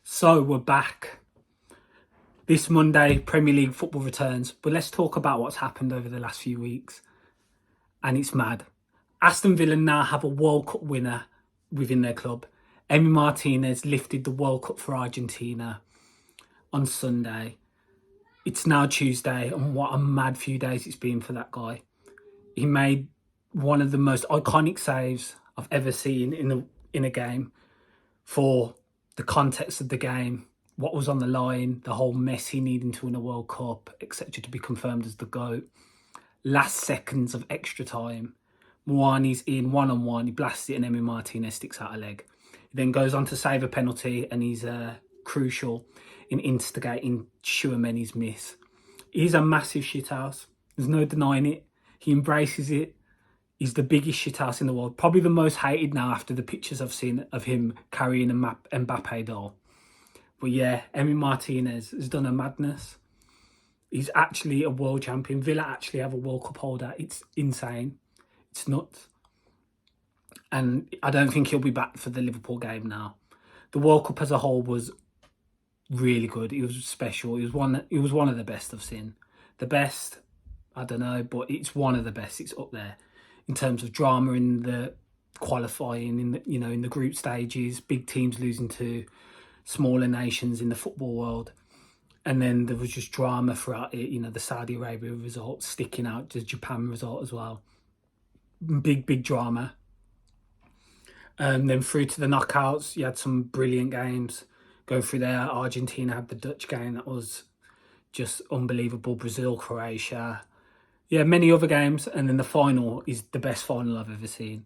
So we're back. This Monday, Premier League football returns, but let's talk about what's happened over the last few weeks. And it's mad. Aston Villa now have a World Cup winner within their club. Emi Martinez lifted the World Cup for Argentina on Sunday. It's now Tuesday, and what a mad few days it's been for that guy. He made one of the most iconic saves I've ever seen in a game for the context of the game, what was on the line, the whole Messi needing to win a World Cup, etc., to be confirmed as the GOAT. Last seconds of extra time. Mwani's in one-on-one, he blasts it and Emi Martinez sticks out a leg. He then goes on to save a penalty and he's crucial in instigating Tchouameni's miss. He's a massive shithouse. There's no denying it. He embraces it. He's the biggest shithouse in the world. Probably the most hated now after the pictures I've seen of him carrying a Mbappe doll. But yeah, Emi Martinez has done a madness. He's actually a world champion. Villa actually have a World Cup holder. It's insane. It's nuts. And I don't think he'll be back for the Liverpool game now. The World Cup as a whole was really good. It was special. It was one of the best I've seen. The best, I don't know, but it's one of the best. It's up there in terms of drama in the qualifying, in the group stages, big teams losing to smaller nations in the football world. And then there was just drama throughout it, the Saudi Arabia result sticking out, the Japan result as well. Big drama. Then through to the knockouts, you had some brilliant games. Going through there, Argentina had the Dutch game that was just unbelievable. Brazil, Croatia. Yeah, many other games. And then the final is the best final I've ever seen.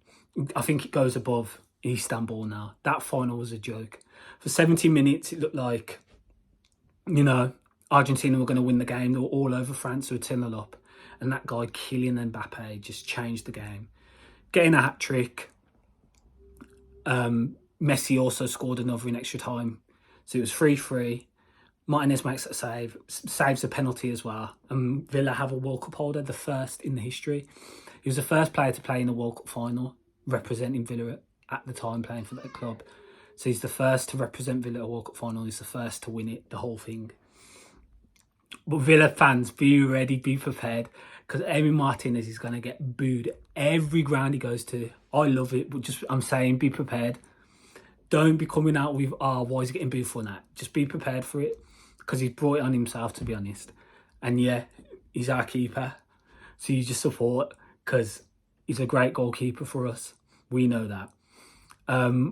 I think it goes above Istanbul now. That final was a joke. For 70 minutes, it looked like, Argentina were going to win the game. They were all over France, they were 2-0 up. And that guy, Kylian Mbappe, just changed the game. Getting a hat-trick. Messi also scored another in extra time. So it was 3-3. Martinez makes a save, saves a penalty as well. And Villa have a World Cup holder, the first in the history. He was the first player to play in a World Cup final, representing Villa at the time, playing for that club. So he's the first to represent Villa at a World Cup final. He's the first to win it, the whole thing. But Villa fans, be ready, be prepared, because Emi Martinez is going to get booed every ground he goes to. I love it, but I'm saying be prepared. Don't be coming out with, why is he getting booed for that? Just be prepared for it, because he's brought it on himself, to be honest. And yeah, he's our keeper. So you just support, because he's a great goalkeeper for us. We know that.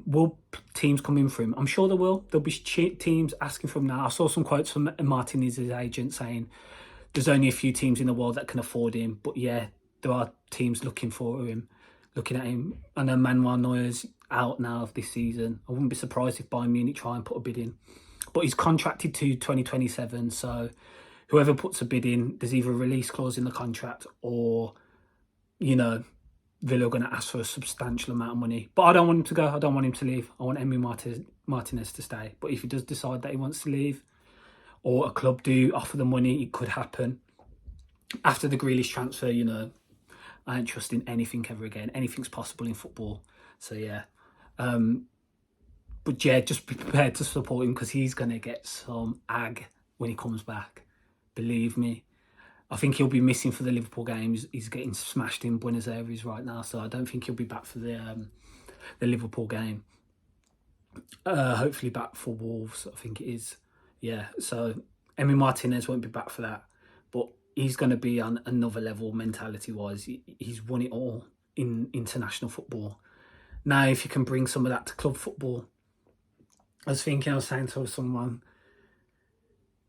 Will teams come in for him? I'm sure there will. There'll be teams asking for him now. I saw some quotes from Martinez's agent saying there's only a few teams in the world that can afford him. But yeah, there are teams looking at him. I know Manuel Neuer's out now this season. I wouldn't be surprised if Bayern Munich try and put a bid in. But he's contracted to 2027, so whoever puts a bid in, there's either a release clause in the contract or, Villa are going to ask for a substantial amount of money. But I don't want him to go. I don't want him to leave. I want Emi Martinez to stay. But if he does decide that he wants to leave, or a club do offer the money, it could happen. After the Grealish transfer, I ain't trusting anything ever again. Anything's possible in football. So yeah. But yeah, just be prepared to support him, because he's going to get some ag when he comes back. Believe me. I think he'll be missing for the Liverpool games. He's getting smashed in Buenos Aires right now, so I don't think he'll be back for the Liverpool game. Hopefully back for Wolves, I think it is. Yeah, so Emi Martinez won't be back for that. But he's going to be on another level mentality-wise. He's won it all in international football. Now, if you can bring some of that to club football, I was saying to someone,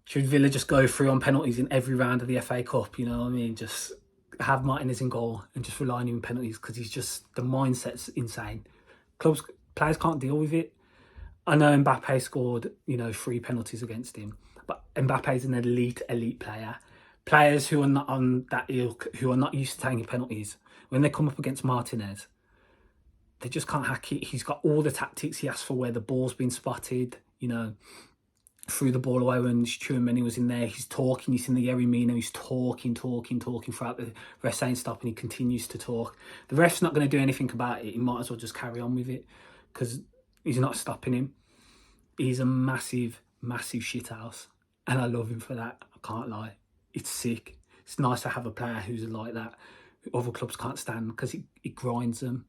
should Villa just go through on penalties in every round of the FA Cup? You know what I mean? Just have Martinez in goal and just rely on him in penalties, because he's just, the mindset's insane. Players can't deal with it. I know Mbappe scored, 3 penalties against him, but Mbappe's an elite player. Players who are not on that ilk, who are not used to taking penalties, when they come up against Martinez, they just can't hack it. He's got all the tactics he asks for, where the ball's been spotted, threw the ball away when Tchouameni was in there. He's talking, he's in the Emi Martinez, he's talking throughout the ref saying stop, and he continues to talk. The ref's not going to do anything about it. He might as well just carry on with it, because he's not stopping him. He's a massive, massive shithouse, and I love him for that. I can't lie. It's sick. It's nice to have a player who's like that, who other clubs can't stand, because it grinds them.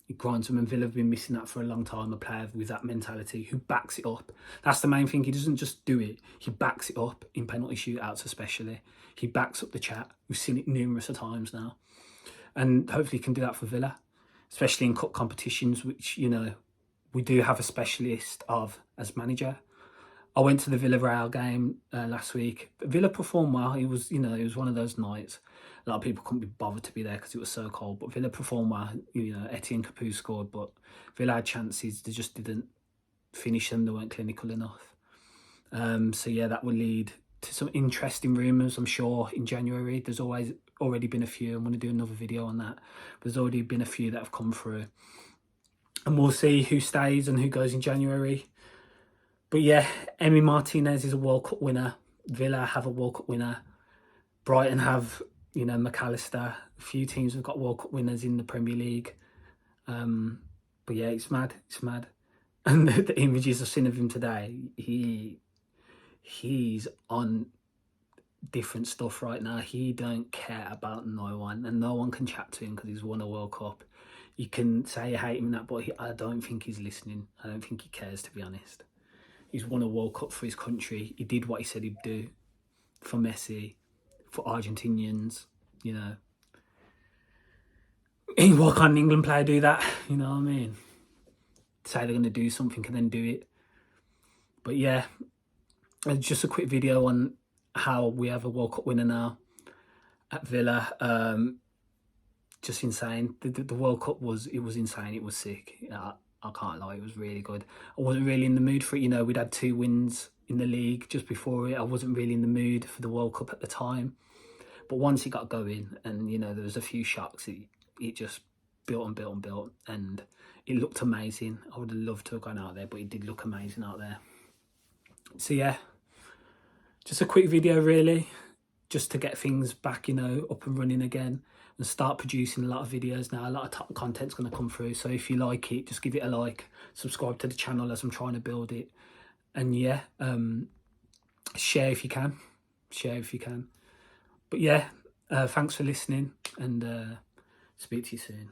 It grinds them, and Villa have been missing that for a long time. A player with that mentality who backs it up. That's the main thing. He doesn't just do it. He backs it up in penalty shootouts, especially. He backs up the chat. We've seen it numerous of times now, and hopefully he can do that for Villa, especially in cup competitions, which, you know, we do have a specialist of as manager. I went to the Villarreal game last week. Villa performed well. It was, you know, it was one of those nights. A lot of people couldn't be bothered to be there because it was so cold. But Villa performed well. You know, Etienne Capoue scored, but Villa had chances. They just didn't finish them. They weren't clinical enough. So yeah, that will lead to some interesting rumours, I'm sure, in January. There's already been a few. I'm going to do another video on that. There's already been a few that have come through. And we'll see who stays and who goes in January. But yeah, Emi Martinez is a World Cup winner. Villa have a World Cup winner. Brighton have, you know, McAllister. A few teams have got World Cup winners in the Premier League. But yeah, it's mad. It's mad. And the images I've seen of him today, he's on different stuff right now. He don't care about no one, and no one can chat to him because he's won a World Cup. You can say you hate him and that, but I don't think he's listening. I don't think he cares, to be honest. He's won a World Cup for his country. He did what he said he'd do for Messi, for Argentinians, you know. Why can't an England player do that? You know what I mean? Say they're going to do something and then do it. But yeah, just a quick video on how we have a World Cup winner now at Villa. Just insane. The World Cup was insane. It was sick. I can't lie, it was really good. I wasn't really in the mood for it. You know, we'd had 2 wins in the league just before it. I wasn't really in the mood for the World Cup at the time. But once it got going, and, you know, there was a few shocks, it just built and built and built. And it looked amazing. I would have loved to have gone out there, but it did look amazing out there. So yeah, just a quick video really, just to get things back, you know, up and running again, and start producing a lot of videos now. A lot of top content's going to come through, so if you like it, just give it a like, subscribe to the channel as I'm trying to build it, and yeah, share if you can. But yeah, thanks for listening, and speak to you soon.